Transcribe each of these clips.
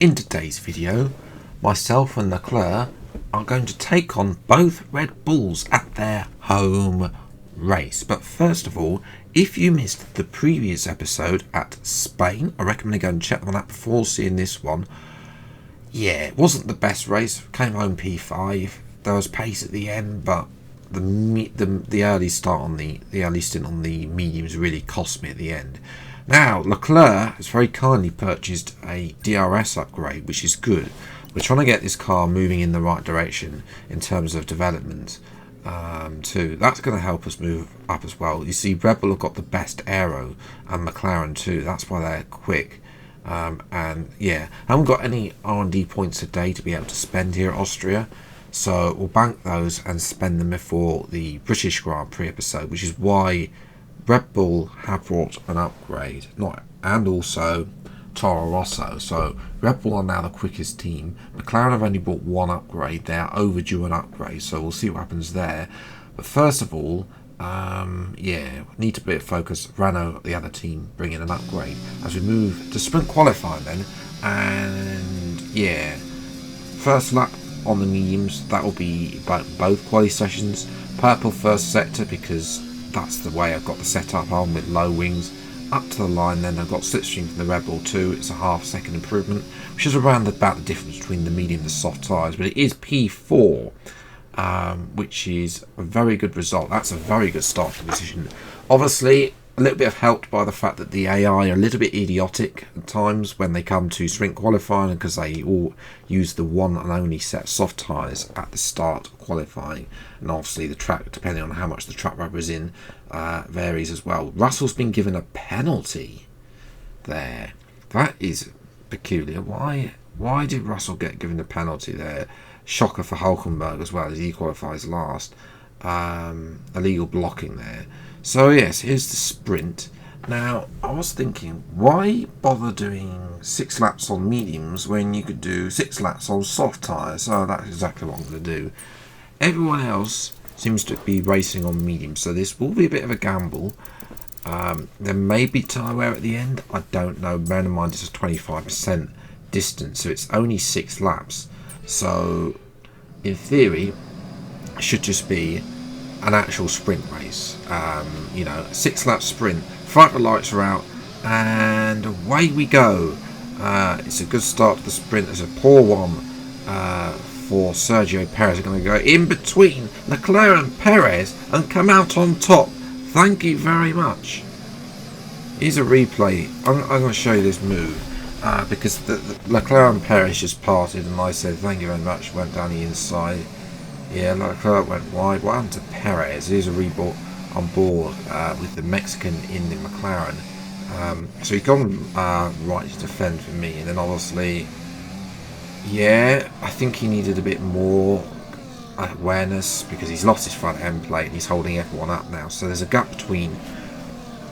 In today's video, myself and Leclerc are going to take on both Red Bulls at their home race. But first of all, if you missed the previous episode at Spain, I recommend going and check one out before seeing this one. Yeah, it wasn't the best race. Came home P5. There was pace at the end, but the early start on the early stint on the mediums really cost me at the end. Now, Leclerc has very kindly purchased a DRS upgrade, which is good. We're trying to get this car moving in the right direction in terms of development too. That's going to help us move up as well. You see, Red Bull have got the best aero, and McLaren too. That's why they're quick. And yeah, I haven't got any R&D points a day to be able to spend here at Austria. So we'll bank those and spend them before the British Grand Prix episode, which is why Red Bull have brought an upgrade, and also Toro Rosso. So Red Bull are now the quickest team. McLaren have only brought one upgrade. They are overdue an upgrade, so we'll see what happens there. But first of all, yeah, need to be a focus. Renault, the other team, bring in an upgrade as we move to sprint qualifying then. And yeah, first lap on the mediums, that will be about both quali sessions. Purple first sector because that's the way I've got the setup on, with low wings up to the line. Then I've got slipstream from the Red Bull 2. It's a half-second improvement, which is around about the difference between the medium and the soft tyres, but it is P4, which is a very good result. That's a very good start for the position. Obviously, a little bit helped by the fact that the AI are a little bit idiotic at times when they come to sprint qualifying, because they all use the one and only set of soft tyres at the start of qualifying, and obviously the track, depending on how much the track rubber is in, varies as well. Russell's been given a penalty there. That is peculiar. Why did Russell get given a penalty there? Shocker for Hulkenberg as well, as he qualifies last. Illegal blocking there. So yes, here's the sprint. Now, I was thinking, why bother doing 6 laps on mediums when you could do 6 laps on soft tyres? So that's exactly what I'm going to do. Everyone else seems to be racing on mediums, so this will be a bit of a gamble. There may be tyre wear at the end, I don't know. Bear in mind it's a 25% distance, so it's only 6 laps. So, in theory, it should just be an actual sprint race. You know, 6 lap sprint, front lights are out, and away we go. It's a good start to the sprint. There's a poor one for Sergio Perez. Are going to go in between Leclerc and Perez and come out on top. Thank you very much. Here's a replay. I'm going to show you this move because the Leclerc and Perez just parted, and I said thank you very much. Went down the inside. Yeah, Leclerc went wide. What happened to Perez? Here's a reboot on board with the Mexican in the McLaren. So he's gone right to defend for me. And then obviously, yeah, I think he needed a bit more awareness because he's lost his front end plate and he's holding everyone up now. So there's a gap between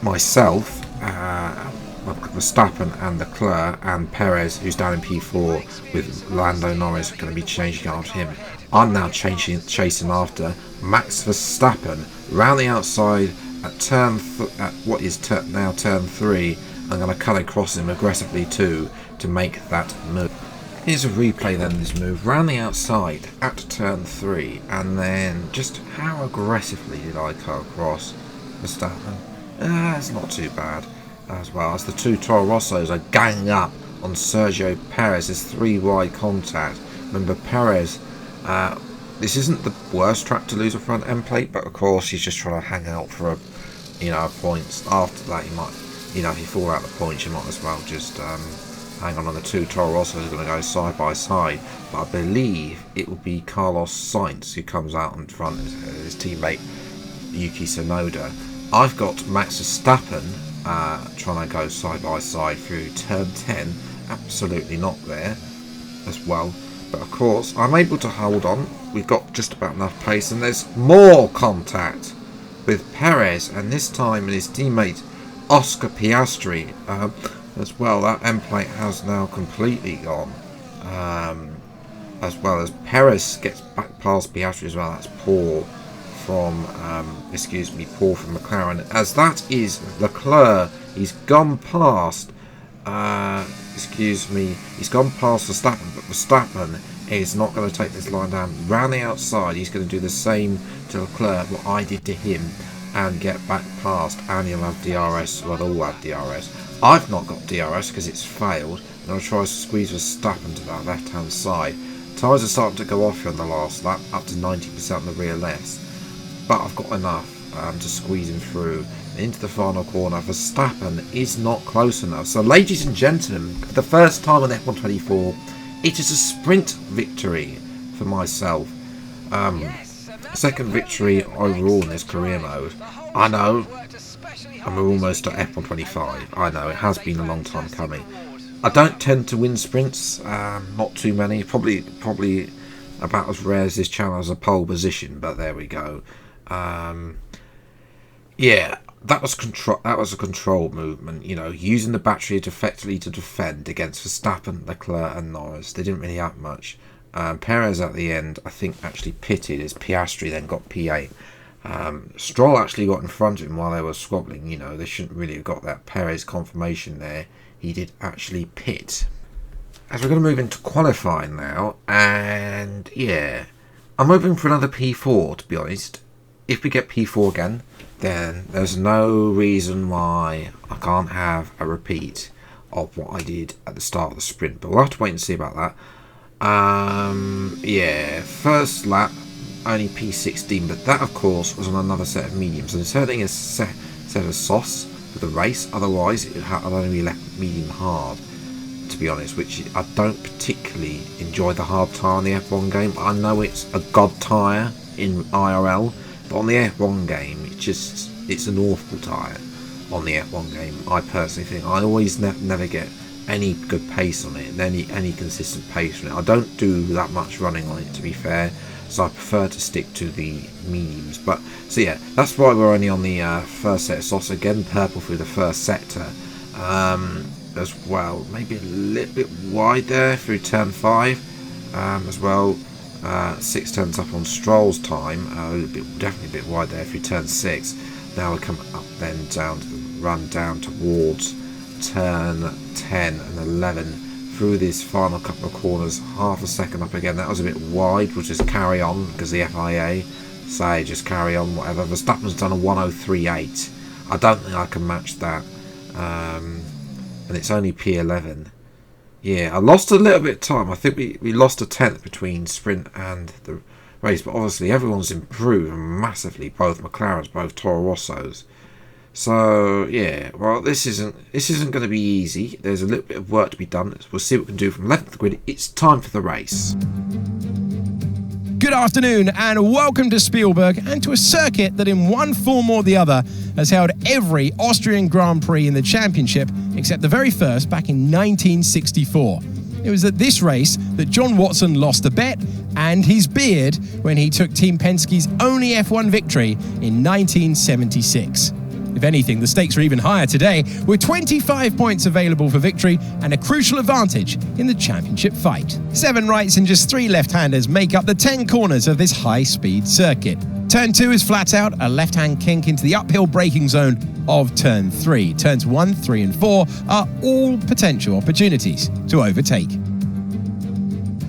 myself, Verstappen and Leclerc, and Perez, who's down in P4 with Lando Norris going to be changing after him. I'm now chasing after Max Verstappen round the outside at what is now turn 3. I'm going to cut across him aggressively too to make that move. Here's a replay then of this move round the outside at turn 3, and then just how aggressively did I cut across Verstappen? It's not too bad as well, as the two Toro Rossos are ganging up on Sergio Perez. There's 3 wide contact. Remember, Perez, this isn't the worst track to lose a front end plate, but of course he's just trying to hang out for a points. After that, he might, if you fall out the points, you might as well just hang on. The 2 Toro Rossos are going to go side by side, but I believe it will be Carlos Sainz who comes out in front, his teammate Yuki Tsunoda. I've got Max Verstappen trying to go side by side through turn 10, absolutely not there as well. But of course, I'm able to hold on. We've got just about enough pace, and there's more contact with Perez, and this time with his teammate Oscar Piastri as well. That end plate has now completely gone, as well as Perez gets back past Piastri as well. That's poor from poor from McLaren, as that is Leclerc. He's gone past excuse me, he's gone past Verstappen, but Verstappen is not going to take this line down. Round the outside, he's going to do the same to Leclerc, what I did to him, and get back past, and he'll have DRS. Well, they'll all have DRS. I've not got DRS because it's failed, and I'll try to squeeze Verstappen to that left-hand side. Tyres are starting to go off here on the last lap, up to 90% on the rear lefts, but I've got enough to squeeze him through into the final corner. Verstappen is not close enough. So, ladies and gentlemen, for the first time on F124, it is a sprint victory for myself. Second victory overall in this career mode. I know I'm almost at F125. I know it has been a long time coming. I don't tend to win sprints, not too many. Probably about as rare as this channel has a pole position, but there we go. Yeah, that was control. That was a controlled movement. You know, using the battery effectively to defend against Verstappen, Leclerc, and Norris. They didn't really have much. Perez at the end, I think, actually pitted as Piastri then got P8. Stroll actually got in front of him while they were squabbling. You know, they shouldn't really have got that Perez confirmation there. He did actually pit. As we're going to move into qualifying now, and yeah, I'm hoping for another P4, to be honest. If we get P4 again, then there's no reason why I can't have a repeat of what I did at the start of the sprint. But we'll have to wait and see about that. Yeah, first lap, only P16, but that, of course, was on another set of mediums. And inserting a set of softs for the race, otherwise I'd only be left medium hard, to be honest, which I don't particularly enjoy the hard tyre on the F1 game. I know it's a god tyre in IRL, but on the F1 game, it's an awful tyre on the F1 game. I personally think I always never get any good pace on it, and any consistent pace on it. I don't do that much running on it, to be fair, so I prefer to stick to the mediums. But so yeah, that's why we're only on the first set of softs. Again, purple through the first sector as well. Maybe a little bit wide there through turn 5 as well. 6 turns up on Stroll's time, definitely a bit wide there through turn 6. Now we're coming up then down to the run down towards turn 10 and 11 through this final couple of corners. Half a second up again. That was a bit wide. We'll just carry on because the FIA say just carry on, whatever. Verstappen's done a 103.8. I don't think I can match that, and it's only P11. Yeah, I lost a little bit of time. I think we lost a tenth between sprint and the race, but obviously everyone's improved massively, both McLarens, both Toro Rossos. So yeah, well, this isn't going to be easy. There's a little bit of work to be done. We'll see what we can do from left of the grid. It's time for the race. Good afternoon and welcome to Spielberg, and to a circuit that in one form or the other has held every Austrian Grand Prix in the championship except the very first back in 1964. It was at this race that John Watson lost a bet and his beard when he took Team Penske's only F1 victory in 1976. If anything, the stakes are even higher today, with 25 points available for victory and a crucial advantage in the championship fight. 7 rights and just 3 left-handers make up the 10 corners of this high-speed circuit. Turn 2 is flat out, a left-hand kink into the uphill braking zone of Turn 3. Turns 1, 3 and 4 are all potential opportunities to overtake.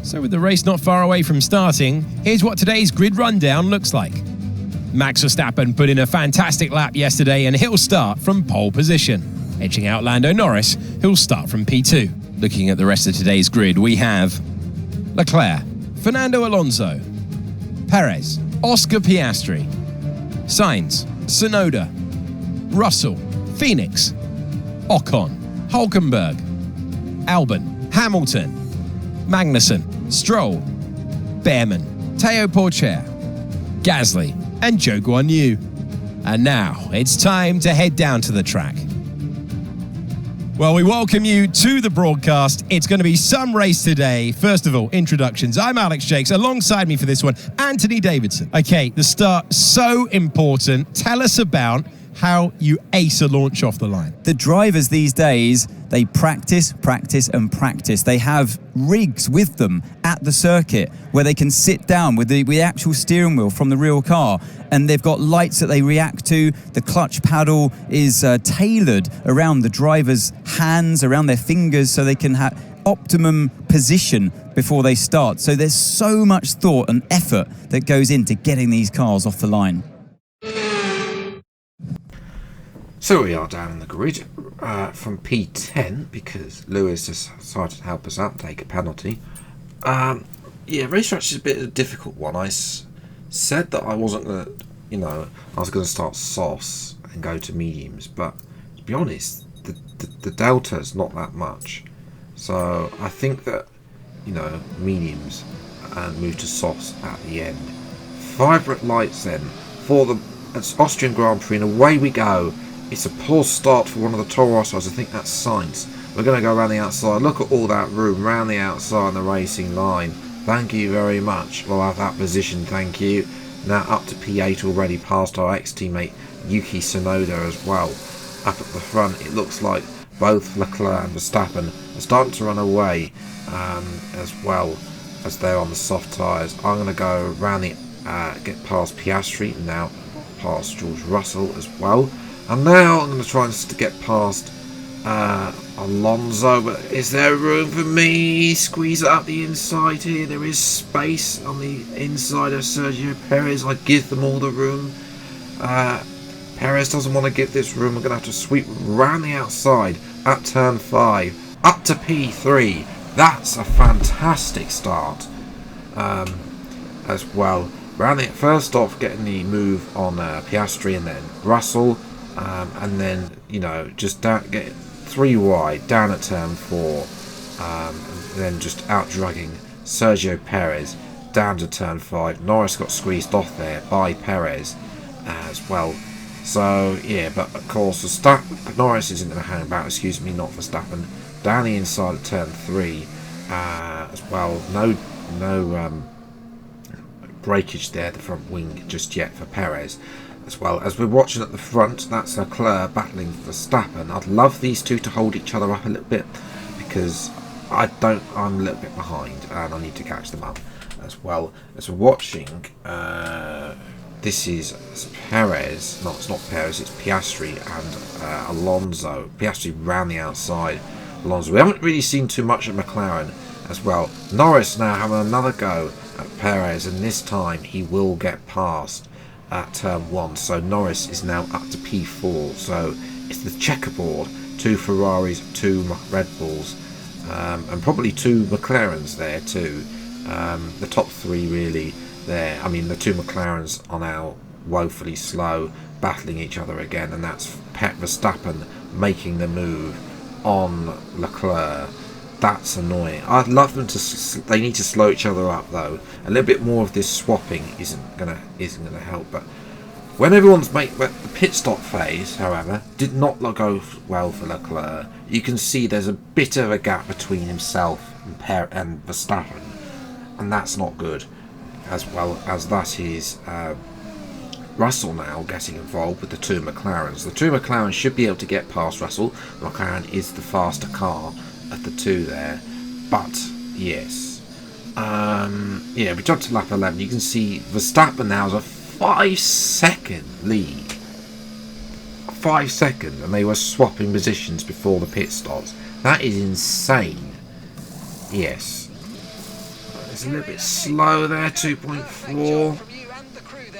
So with the race not far away from starting, here's what today's grid rundown looks like. Max Verstappen put in a fantastic lap yesterday and he'll start from pole position, edging out Lando Norris, who'll start from P2. Looking at the rest of today's grid, we have Leclerc, Fernando Alonso, Perez, Oscar Piastri, Sainz, Tsunoda, Russell, Phoenix, Ocon, Hulkenberg, Albon, Hamilton, Magnussen, Stroll, Behrman, Teo Porcher, Gasly, and Zhou Guanyu. And now it's time to head down to the track. Well, we welcome you to the broadcast. It's going to be some race today. First of all, introductions. I'm Alex Jakes. Alongside me for this one, Anthony Davidson. Okay, the start, so important. Tell us about how you ace a launch off the line. The drivers these days, they practice, practice and practice. They have rigs with them at the circuit where they can sit down with the actual steering wheel from the real car, and they've got lights that they react to. The clutch paddle is tailored around the driver's hands, around their fingers, so they can have optimum position before they start. So there's so much thought and effort that goes into getting these cars off the line. So we are down in the grid from P10 because Lewis has decided to help us out and take a penalty. Yeah, racetrack is a bit of a difficult one. I said that I wasn't going to, I was going to start soft and go to mediums, but to be honest, the delta is not that much. So I think that, mediums and move to softs at the end. 5 red lights then for the Austrian Grand Prix, and away we go. It's a poor start for one of the Toro Rossos. I think that's Sainz. We're going to go around the outside. Look at all that room around the outside on the racing line. Thank you very much. We'll have that position, thank you. Now up to P8 already, past our ex-teammate Yuki Tsunoda as well. Up at the front, it looks like both Leclerc and Verstappen are starting to run away as well as they're on the soft tyres. I'm going to go around the get past Piastri and now past George Russell as well. And now I'm going to try and get past Alonso, but is there room for me? Squeeze it up the inside here. There is space on the inside of Sergio Perez. I give them all the room. Perez doesn't want to give this room. We're going to have to sweep round the outside at turn 5 up to P3. That's a fantastic start as well. Round the first off, getting the move on Piastri and then Russell. And then, just get 3 wide, down at turn 4, and then just out-drugging Sergio Perez down to turn 5. Norris got squeezed off there by Perez as well. So, yeah, but of course, Norris isn't going to hang about, not Verstappen. Down the inside at turn 3 as well. No breakage there, the front wing just yet for Perez. As well as we're watching at the front, that's Leclerc battling Verstappen. I'd love these two to hold each other up a little bit because I'm a little bit behind and I need to catch them up as well. As we're watching, this is Perez, no, it's not Perez, it's Piastri and Alonso. Piastri round the outside, Alonso. We haven't really seen too much of McLaren as well. Norris now having another go at Perez, and this time he will get past at turn 1, so Norris is now up to P4. So it's the checkerboard, 2 Ferraris, 2 Red Bulls, and probably 2 McLarens there too. The top 3 really there. I mean, the 2 McLarens are now woefully slow, battling each other again, and that's Verstappen making the move on Leclerc. That's annoying. I'd love them to. They need to slow each other up though. A little bit more of this swapping isn't gonna help. But when everyone's the pit stop phase, however, did not go well for Leclerc. You can see there's a bit of a gap between himself and Verstappen, and that's not good. As well as that is Russell now getting involved with the 2 McLarens. The 2 McLarens should be able to get past Russell. McLaren is the faster car at the 2 there, but yes, yeah, we jumped to lap 11. You can see Verstappen now has a 5-second lead. 5 seconds, and they were swapping positions before the pit stops. That is insane. Yes, it's a little bit slow there. 2.4.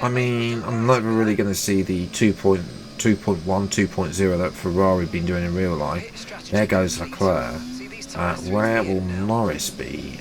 I mean, I'm never really going to see the 2.1, 2.0 that Ferrari been doing in real life. There goes Leclerc. Where will Norris be?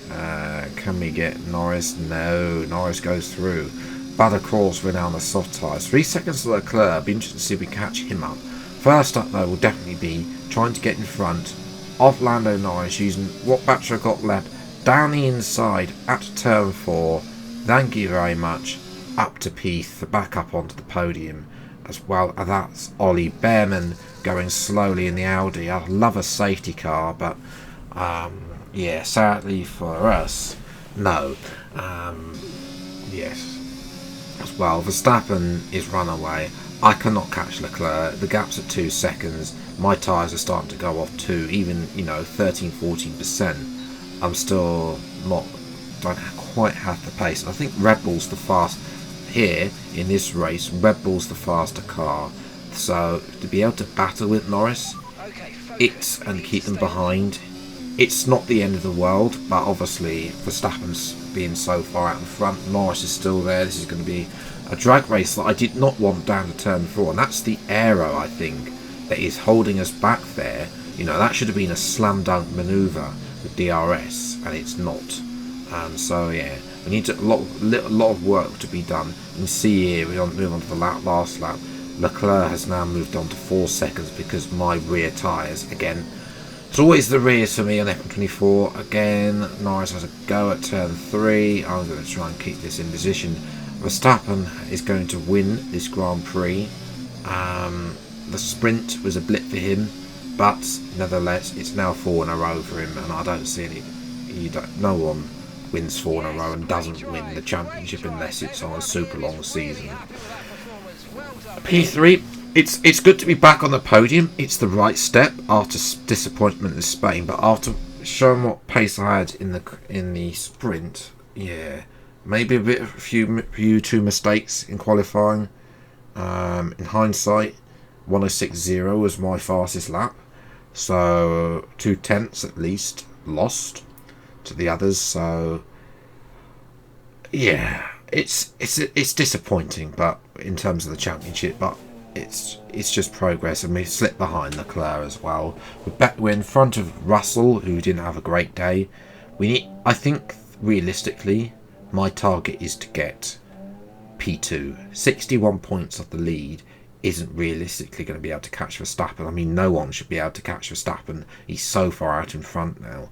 Can we get Norris? No, Norris goes through. But of course, we're now on the soft tyres. 3 seconds to Leclerc. Be interested to see if we catch him up. First up, though, will definitely be trying to get in front of Lando Norris using what battery I've got left down the inside at turn 4. Thank you very much. Up to P3, back up onto the podium as well. And that's Ollie Behrman going slowly in the Audi. I love a safety car, but yeah, sadly for us, no. Yes, as well. Verstappen is run away. I cannot catch Leclerc. The gap's at 2 seconds. My tyres are starting to go off too, even 13-14%. I'm still don't quite have the pace. I think Red Bull's the fast here in this race. Red Bull's the faster car, so to be able to battle with Norris, and keep them behind, it's not the end of the world. But obviously, Verstappen's being so far out in front, Norris is still there. This is going to be a drag race that I did not want down to turn 4, and that's the aero, I think, that is holding us back there. That should have been a slam dunk manoeuvre with DRS, and it's not. So yeah, we need a lot of work to be done. You can see here, we don't move on to the last lap. Leclerc has now moved on to 4 seconds because my rear tyres, again, it's always the rears for me on F124. Again, Norris has a go at turn 3. I'm going to try and keep this in position. Verstappen is going to win this Grand Prix. The sprint was a blip for him, but nevertheless, it's now 4 in a row for him, and I don't see any. No one wins 4 in a row and doesn't win the championship unless it's on a super long season. P3, it's good to be back on the podium. It's the right step after disappointment in Spain, but after showing what pace I had in the sprint, yeah, maybe a few two mistakes in qualifying. In hindsight, 106.0 was my fastest lap, so 2/10 at least lost to the others. So yeah, it's disappointing, but in terms of the championship, but it's just progress, and we slipped behind Leclerc as well. We're in front of Russell, who didn't have a great day. I think realistically, my target is to get P2. 61 points off the lead isn't realistically going to be able to catch Verstappen. I mean, no one should be able to catch Verstappen. He's so far out in front now.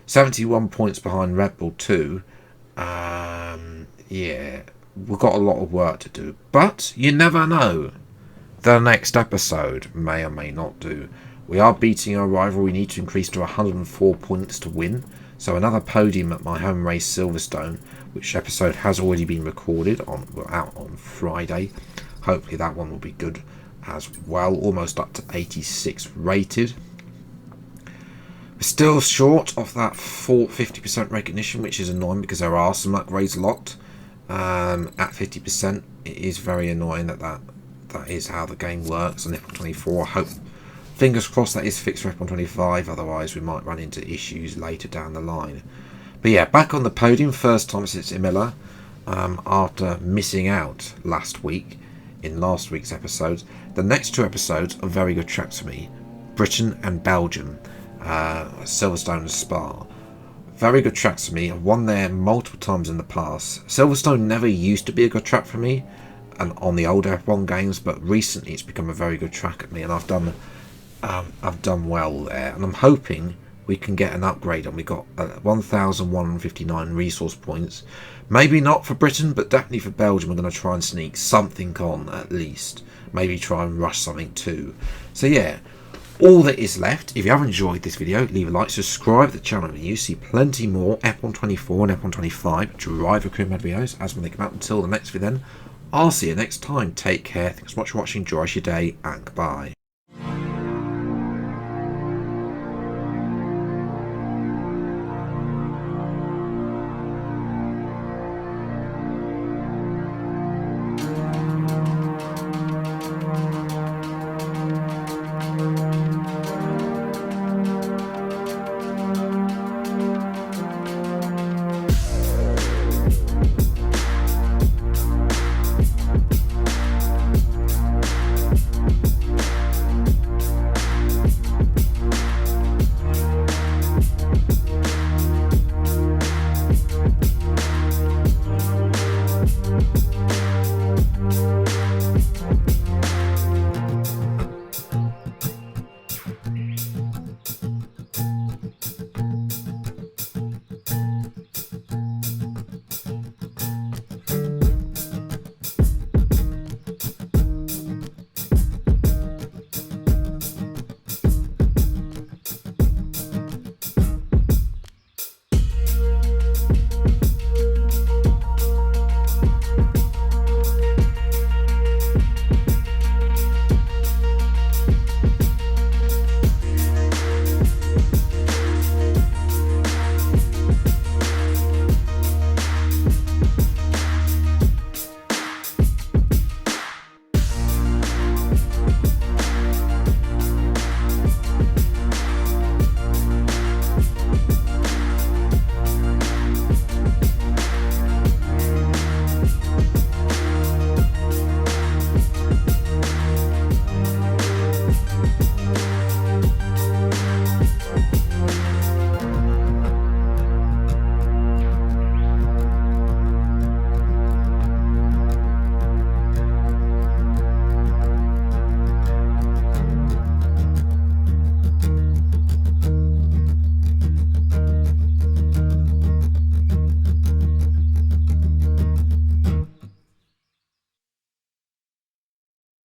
71 points behind Red Bull too. Yeah, we've got a lot of work to do, but you never know. The next episode may or may not do. We are beating our rival. We need to increase to 104 points to win. So another podium at my home race, Silverstone, which episode has already been recorded out on Friday. Hopefully that one will be good as well. Almost up to 86 rated. We're still short of that 50% recognition, which is annoying because there are some upgrades locked. At 50%, it is very annoying that is how the game works on F124. I hope, fingers crossed, that is fixed for F125. Otherwise, we might run into issues later down the line. But yeah, back on the podium, first time since Imola, after missing out last week in last week's episodes. The next 2 episodes are very good tracks for me: Britain and Belgium, Silverstone and Spa. Very good tracks for me. I've won there multiple times in the past. Silverstone never used to be a good track for me, and on the older F1 games, but recently it's become a very good track at me, and I've done well there. And I'm hoping we can get an upgrade, and we got 1,159 resource points. Maybe not for Britain, but definitely for Belgium. We're going to try and sneak something on at least. Maybe try and rush something too. So yeah. All that is left, if you have enjoyed this video, leave a like, subscribe to the channel, and you see plenty more F124 and F125 driver recruitment videos as when they come out. Until the next video then, I'll see you next time. Take care, thanks so much for watching, enjoy your day, and goodbye.